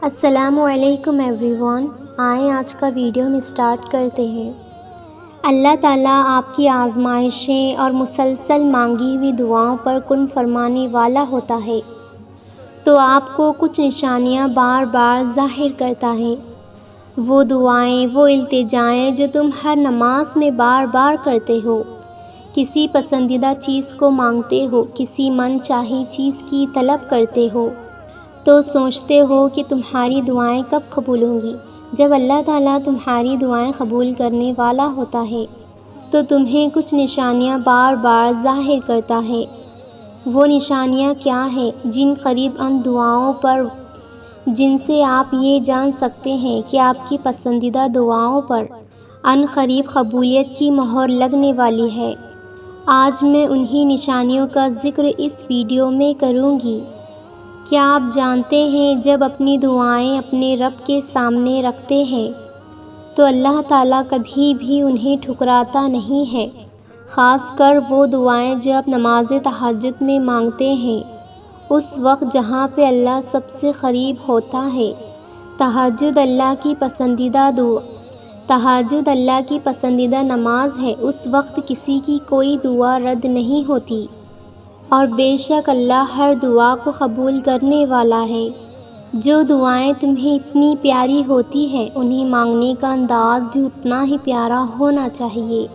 السلام علیکم every one, آئیں آج کا ویڈیو ہم اسٹارٹ کرتے ہیں۔ اللہ تعالیٰ آپ کی آزمائشیں اور مسلسل مانگی ہوئی دعاؤں پر کن فرمانے والا ہوتا ہے، تو آپ کو کچھ نشانیاں بار بار ظاہر کرتا ہے۔ وہ دعائیں، وہ التجائیں جو تم ہر نماز میں بار بار کرتے ہو، کسی پسندیدہ چیز کو مانگتے ہو، کسی من چاہی چیز کی طلب کرتے ہو، تو سوچتے ہو کہ تمہاری دعائیں کب قبول ہوں گی۔ جب اللہ تعالیٰ تمہاری دعائیں قبول کرنے والا ہوتا ہے تو تمہیں کچھ نشانیاں بار بار ظاہر کرتا ہے۔ وہ نشانیاں کیا ہیں؟ جن قریب ان دعاؤں پر جن سے آپ یہ جان سکتے ہیں کہ آپ کی پسندیدہ دعاؤں پر ان قریب قبولیت کی مہر لگنے والی ہے۔ آج میں انہی نشانیوں کا ذکر اس ویڈیو میں کروں گی۔ کیا آپ جانتے ہیں جب اپنی دعائیں اپنے رب کے سامنے رکھتے ہیں تو اللہ تعالیٰ کبھی بھی انہیں ٹھکراتا نہیں ہے، خاص کر وہ دعائیں جو آپ نماز تہجد میں مانگتے ہیں، اس وقت جہاں پہ اللہ سب سے قریب ہوتا ہے۔ تہجد اللہ کی پسندیدہ نماز ہے۔ اس وقت کسی کی کوئی دعا رد نہیں ہوتی، اور بے شک اللہ ہر دعا کو قبول کرنے والا ہے۔ جو دعائیں تمہیں اتنی پیاری ہوتی ہیں، انہیں مانگنے کا انداز بھی اتنا ہی پیارا ہونا چاہیے،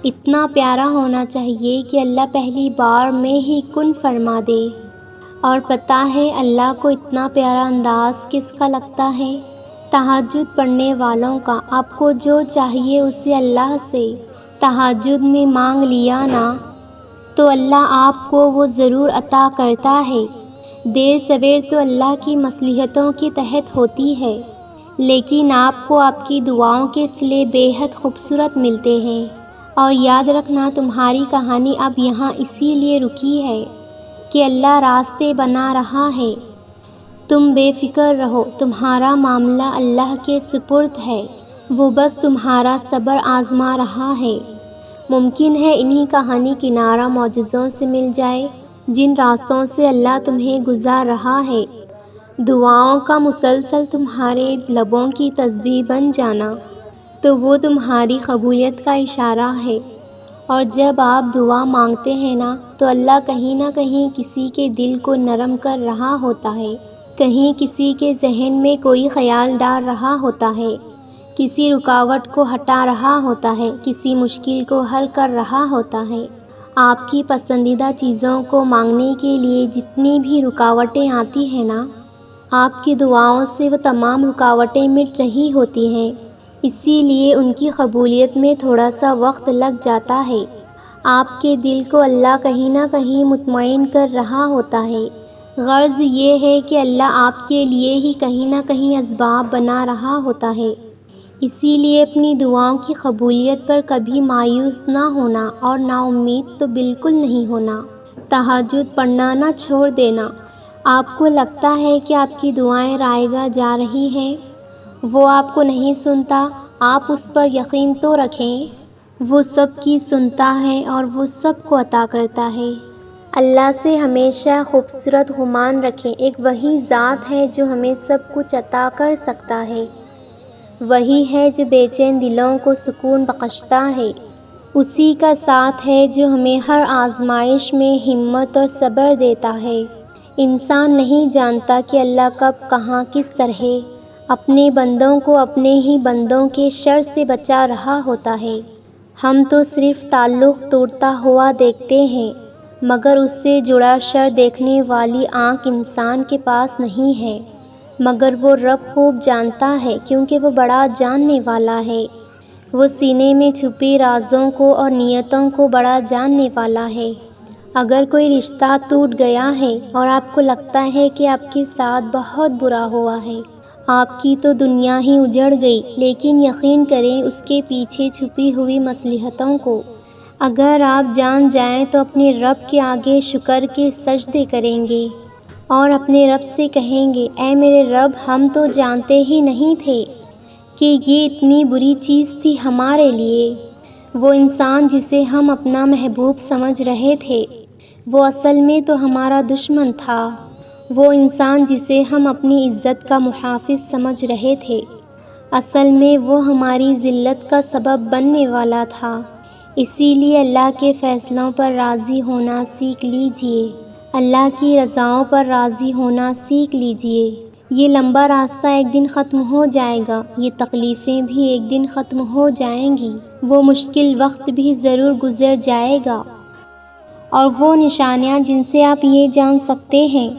اتنا پیارا ہونا چاہیے کہ اللہ پہلی بار میں ہی کن فرما دے۔ اور پتہ ہے اللہ کو اتنا پیارا انداز کس کا لگتا ہے؟ تہجد پڑھنے والوں کا۔ آپ کو جو چاہیے اسے اللہ سے تہجد میں مانگ لیا نا، تو اللہ آپ کو وہ ضرور عطا کرتا ہے۔ دیر سویر تو اللہ کی مصلحتوں کے تحت ہوتی ہے، لیکن آپ کو آپ کی دعاؤں کے صلے بے حد خوبصورت ملتے ہیں۔ اور یاد رکھنا، تمہاری کہانی اب یہاں اسی لیے رکی ہے کہ اللہ راستے بنا رہا ہے۔ تم بے فکر رہو، تمہارا معاملہ اللہ کے سپرد ہے، وہ بس تمہارا صبر آزما رہا ہے۔ ممکن ہے انہی کہانی کنارہ معجزوں سے مل جائے جن راستوں سے اللہ تمہیں گزار رہا ہے۔ دعاؤں کا مسلسل تمہارے لبوں کی تسبیح بن جانا تو وہ تمہاری قبولیت کا اشارہ ہے۔ اور جب آپ دعا مانگتے ہیں نا، تو اللہ کہیں نہ کہیں کسی کے دل کو نرم کر رہا ہوتا ہے، کہیں کسی کے ذہن میں کوئی خیال ڈال رہا ہوتا ہے، کسی رکاوٹ کو ہٹا رہا ہوتا ہے، کسی مشکل کو حل کر رہا ہوتا ہے۔ آپ کی پسندیدہ چیزوں کو مانگنے کے لیے جتنی بھی رکاوٹیں آتی ہیں نا، آپ کی دعاؤں سے وہ تمام رکاوٹیں مٹ رہی ہوتی ہیں۔ اسی لیے ان کی قبولیت میں تھوڑا سا وقت لگ جاتا ہے۔ آپ کے دل کو اللہ کہیں نہ کہیں مطمئن کر رہا ہوتا ہے۔ غرض یہ ہے کہ اللہ آپ کے لیے ہی کہیں نہ کہیں اسباب بنا رہا ہوتا ہے۔ اسی لیے اپنی دعاؤں کی قبولیت پر کبھی مایوس نہ ہونا، اور نا امید تو بالکل نہیں ہونا۔ تہجد پڑھنا نہ چھوڑ دینا۔ آپ کو لگتا ہے کہ آپ کی دعائیں رائے گاہ جا رہی ہیں، وہ آپ کو نہیں سنتا، آپ اس پر یقین تو رکھیں، وہ سب کی سنتا ہے اور وہ سب کو عطا کرتا ہے۔ اللہ سے ہمیشہ خوبصورت گمان رکھیں۔ ایک وہی ذات ہے جو ہمیں سب کچھ عطا کر سکتا ہے، وہی ہے جو بے چین دلوں کو سکون بخشتا ہے، اسی کا ساتھ ہے جو ہمیں ہر آزمائش میں ہمت اور صبر دیتا ہے۔ انسان نہیں جانتا کہ اللہ کب، کہاں، کس طرح اپنے بندوں کو اپنے ہی بندوں کے شر سے بچا رہا ہوتا ہے۔ ہم تو صرف تعلق ٹوٹتا ہوا دیکھتے ہیں، مگر اس سے جڑا شر دیکھنے والی آنکھ انسان کے پاس نہیں ہے۔ مگر وہ رب خوب جانتا ہے، کیونکہ وہ بڑا جاننے والا ہے۔ وہ سینے میں چھپی رازوں کو اور نیتوں کو بڑا جاننے والا ہے۔ اگر کوئی رشتہ ٹوٹ گیا ہے اور آپ کو لگتا ہے کہ آپ کے ساتھ بہت برا ہوا ہے، آپ کی تو دنیا ہی اجڑ گئی، لیکن یقین کریں اس کے پیچھے چھپی ہوئی مصلحتوں کو اگر آپ جان جائیں تو اپنے رب کے آگے شکر کے سجدے کریں گے اور اپنے رب سے کہیں گے، اے میرے رب، ہم تو جانتے ہی نہیں تھے کہ یہ اتنی بری چیز تھی ہمارے لیے۔ وہ انسان جسے ہم اپنا محبوب سمجھ رہے تھے، وہ اصل میں تو ہمارا دشمن تھا۔ وہ انسان جسے ہم اپنی عزت کا محافظ سمجھ رہے تھے، اصل میں وہ ہماری ذلت کا سبب بننے والا تھا۔ اسی لیے اللہ کے فیصلوں پر راضی ہونا سیکھ لیجئے، اللہ کی رضاؤں پر راضی ہونا سیکھ لیجئے۔ یہ لمبا راستہ ایک دن ختم ہو جائے گا، یہ تکلیفیں بھی ایک دن ختم ہو جائیں گی، وہ مشکل وقت بھی ضرور گزر جائے گا۔ اور وہ نشانیاں جن سے آپ یہ جان سکتے ہیں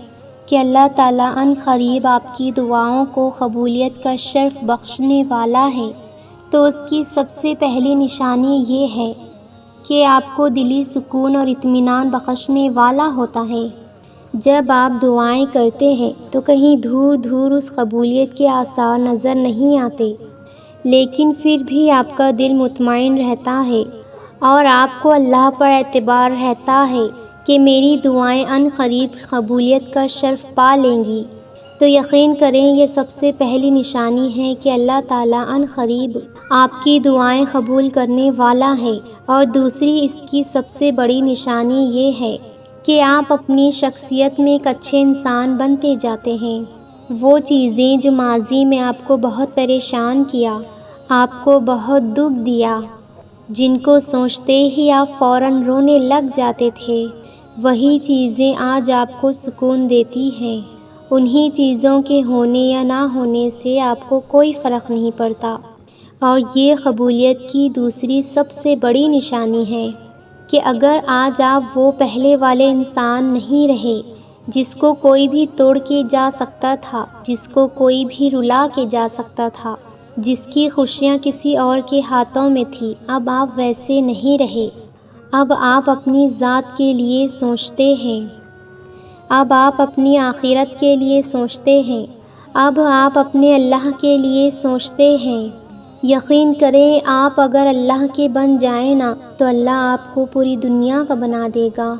کہ اللہ تعالیٰ عن قریب آپ کی دعاؤں کو قبولیت کا شرف بخشنے والا ہے، تو اس کی سب سے پہلی نشانی یہ ہے کہ آپ کو دلی سکون اور اطمینان بخشنے والا ہوتا ہے۔ جب آپ دعائیں کرتے ہیں تو کہیں دور دور اس قبولیت کے آثار نظر نہیں آتے، لیکن پھر بھی آپ کا دل مطمئن رہتا ہے اور آپ کو اللہ پر اعتبار رہتا ہے کہ میری دعائیں عن قریب قبولیت کا شرف پا لیں گی۔ تو یقین کریں یہ سب سے پہلی نشانی ہے کہ اللہ تعالیٰ عن قریب آپ کی دعائیں قبول کرنے والا ہے۔ اور دوسری اس کی سب سے بڑی نشانی یہ ہے کہ آپ اپنی شخصیت میں ایک اچھے انسان بنتے جاتے ہیں۔ وہ چیزیں جو ماضی میں آپ کو بہت پریشان کیا، آپ کو بہت دکھ دیا، جن کو سوچتے ہی آپ فوراً رونے لگ جاتے تھے، وہی چیزیں آج آپ کو سکون دیتی ہیں۔ انہی چیزوں کے ہونے یا نہ ہونے سے آپ کو کوئی فرق نہیں پڑتا۔ اور یہ قبولیت کی دوسری سب سے بڑی نشانی ہے کہ اگر آج آپ وہ پہلے والے انسان نہیں رہے جس کو کوئی بھی توڑ کے جا سکتا تھا، جس کو کوئی بھی رلا کے جا سکتا تھا، جس کی خوشیاں کسی اور کے ہاتھوں میں تھی، اب آپ ویسے نہیں رہے۔ اب آپ اپنی ذات کے لیے سوچتے ہیں، اب آپ اپنی آخرت کے لیے سوچتے ہیں، اب آپ اپنے اللہ کے لیے سوچتے ہیں۔ یقین کریں آپ اگر اللہ کے بن جائیں نا تو اللہ آپ کو پوری دنیا کا بنا دے گا۔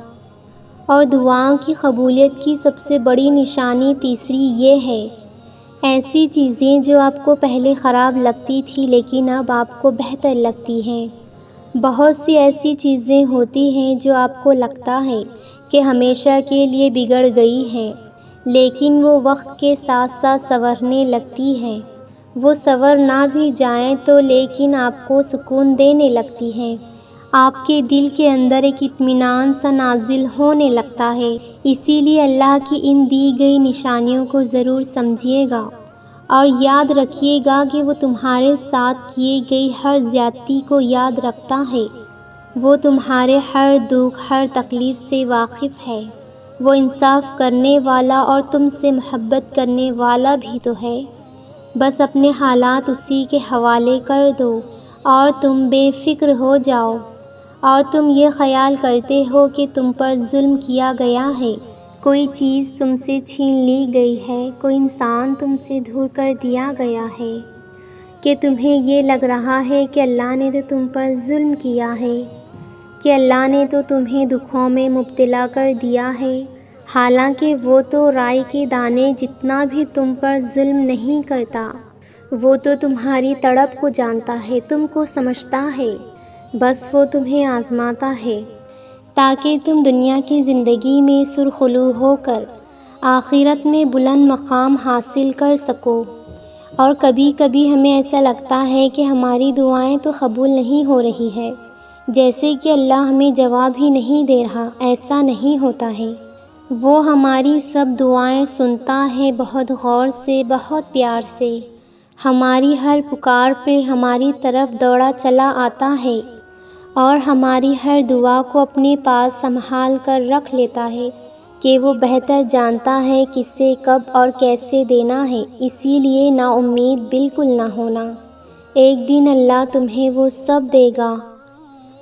اور دعاؤں کی قبولیت کی سب سے بڑی نشانی تیسری یہ ہے، ایسی چیزیں جو آپ کو پہلے خراب لگتی تھی لیکن اب آپ کو بہتر لگتی ہیں۔ بہت سی ایسی چیزیں ہوتی ہیں جو آپ کو لگتا ہے کہ ہمیشہ کے لیے بگڑ گئی ہیں، لیکن وہ وقت کے ساتھ ساتھ سنورنے لگتی ہیں۔ وہ سنور نہ بھی جائیں تو لیکن آپ کو سکون دینے لگتی ہیں، آپ کے دل کے اندر ایک اطمینان سا نازل ہونے لگتا ہے۔ اسی لیے اللہ کی ان دی گئی نشانیوں کو ضرور سمجھیے گا اور یاد رکھیے گا کہ وہ تمہارے ساتھ کیے گئی ہر زیادتی کو یاد رکھتا ہے، وہ تمہارے ہر دکھ ہر تکلیف سے واقف ہے، وہ انصاف کرنے والا اور تم سے محبت کرنے والا بھی تو ہے۔ بس اپنے حالات اسی کے حوالے کر دو اور تم بے فکر ہو جاؤ۔ اور تم یہ خیال کرتے ہو کہ تم پر ظلم کیا گیا ہے، کوئی چیز تم سے چھین لی گئی ہے، کوئی انسان تم سے دور کر دیا گیا ہے، کہ تمہیں یہ لگ رہا ہے کہ اللہ نے تو تم پر ظلم کیا ہے، کہ اللہ نے تو تمہیں دکھوں میں مبتلا کر دیا ہے۔ حالانکہ وہ تو رائی کے دانے جتنا بھی تم پر ظلم نہیں کرتا، وہ تو تمہاری تڑپ کو جانتا ہے، تم کو سمجھتا ہے، بس وہ تمہیں آزماتا ہے تاکہ تم دنیا کی زندگی میں سرخلو ہو کر آخرت میں بلند مقام حاصل کر سکو۔ اور کبھی کبھی ہمیں ایسا لگتا ہے کہ ہماری دعائیں تو قبول نہیں ہو رہی ہے، جیسے کہ اللہ ہمیں جواب ہی نہیں دے رہا۔ ایسا نہیں ہوتا ہے، وہ ہماری سب دعائیں سنتا ہے، بہت غور سے، بہت پیار سے، ہماری ہر پکار پہ ہماری طرف دوڑا چلا آتا ہے اور ہماری ہر دعا کو اپنے پاس سنبھال کر رکھ لیتا ہے کہ وہ بہتر جانتا ہے کسے کب اور کیسے دینا ہے۔ اسی لیے نا امید بالکل نہ ہونا، ایک دن اللہ تمہیں وہ سب دے گا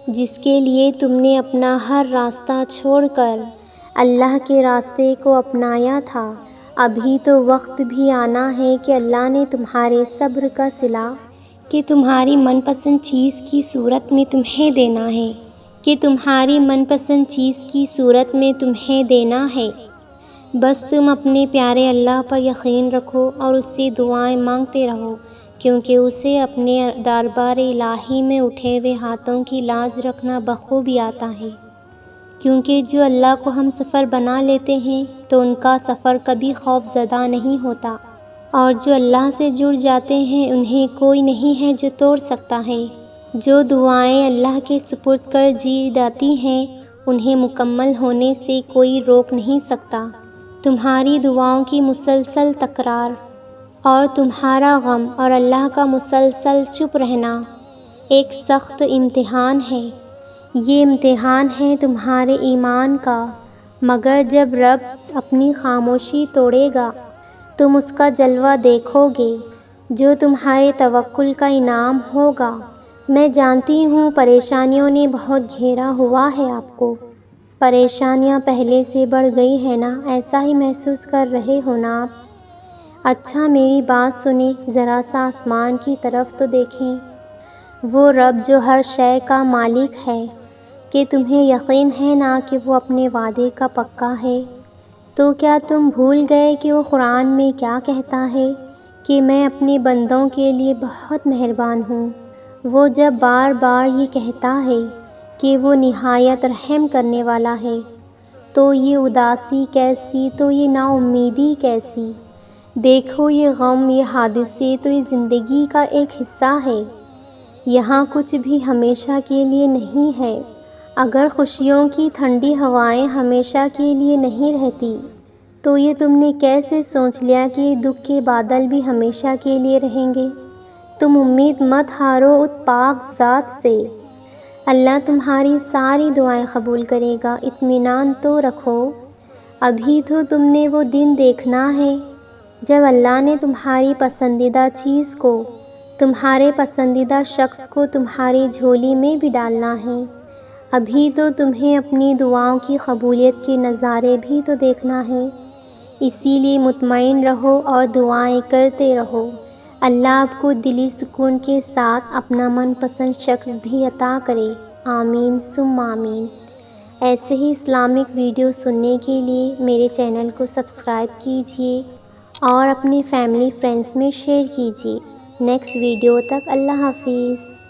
جس کے لیے تم نے اپنا ہر راستہ چھوڑ کر اللہ کے راستے کو اپنایا تھا۔ ابھی تو وقت بھی آنا ہے کہ اللہ نے تمہارے صبر کا صلہ کہ تمہاری من پسند چیز کی صورت میں تمہیں دینا ہے، کہ تمہاری من پسند چیز کی صورت میں تمہیں دینا ہے۔ بس تم اپنے پیارے اللہ پر یقین رکھو اور اس سے دعائیں مانگتے رہو، کیونکہ اسے اپنے دربار الہی میں اٹھے ہوئے ہاتھوں کی لاج رکھنا بخوبی آتا ہے۔ کیونکہ جو اللہ کو ہم سفر بنا لیتے ہیں تو ان کا سفر کبھی خوف زدہ نہیں ہوتا، اور جو اللہ سے جڑ جاتے ہیں انہیں کوئی نہیں ہے جو توڑ سکتا ہے۔ جو دعائیں اللہ کے سپرد کر جی جاتی ہیں انہیں مکمل ہونے سے کوئی روک نہیں سکتا۔ تمہاری دعاؤں کی مسلسل تکرار اور تمہارا غم اور اللہ کا مسلسل چپ رہنا ایک سخت امتحان ہے۔ یہ امتحان ہے تمہارے ایمان کا، مگر جب رب اپنی خاموشی توڑے گا تم اس کا جلوہ دیکھو گے جو تمہارے توکل کا انعام ہوگا۔ میں جانتی ہوں پریشانیوں نے بہت گھیرا ہوا ہے آپ کو، پریشانیاں پہلے سے بڑھ گئی ہیں نا، ایسا ہی محسوس کر رہے ہو نا آپ؟ اچھا میری بات سنیں، ذرا سا آسمان کی طرف تو دیکھیں۔ وہ رب جو ہر شے کا مالک ہے، کہ تمہیں یقین ہے نا کہ وہ اپنے وعدے کا پکا ہے؟ تو کیا تم بھول گئے کہ وہ قرآن میں کیا کہتا ہے کہ میں اپنے بندوں کے لیے بہت مہربان ہوں؟ وہ جب بار بار یہ کہتا ہے کہ وہ نہایت رحم کرنے والا ہے، تو یہ اداسی کیسی، تو یہ نا امیدی کیسی؟ دیکھو یہ غم، یہ حادثے تو یہ زندگی کا ایک حصہ ہے، یہاں کچھ بھی ہمیشہ کے لیے نہیں ہے۔ اگر خوشیوں کی ٹھنڈی ہوائیں ہمیشہ کے لیے نہیں رہتی تو یہ تم نے کیسے سوچ لیا کہ یہ دکھ کے بادل بھی ہمیشہ کے لیے رہیں گے؟ تم امید مت ہارو اس پاک ذات سے، اللہ تمہاری ساری دعائیں قبول کرے گا، اطمینان تو رکھو۔ ابھی تو تم نے وہ دن دیکھنا ہے جب اللہ نے تمہاری پسندیدہ چیز کو، تمہارے پسندیدہ شخص کو تمہاری جھولی میں بھی ڈالنا ہے۔ ابھی تو تمہیں اپنی دعاؤں کی قبولیت کے نظارے بھی تو دیکھنا ہے، اسی لیے مطمئن رہو اور دعائیں کرتے رہو۔ اللہ آپ کو دلی سکون کے ساتھ اپنا من پسند شخص بھی عطا کرے، آمین ثم آمین۔ ایسے ہی اسلامک ویڈیو سننے کے لیے میرے چینل کو سبسکرائب کیجیے اور اپنے فیملی فرینڈز میں شیئر کیجیے۔ نیکسٹ ویڈیو تک اللہ حافظ۔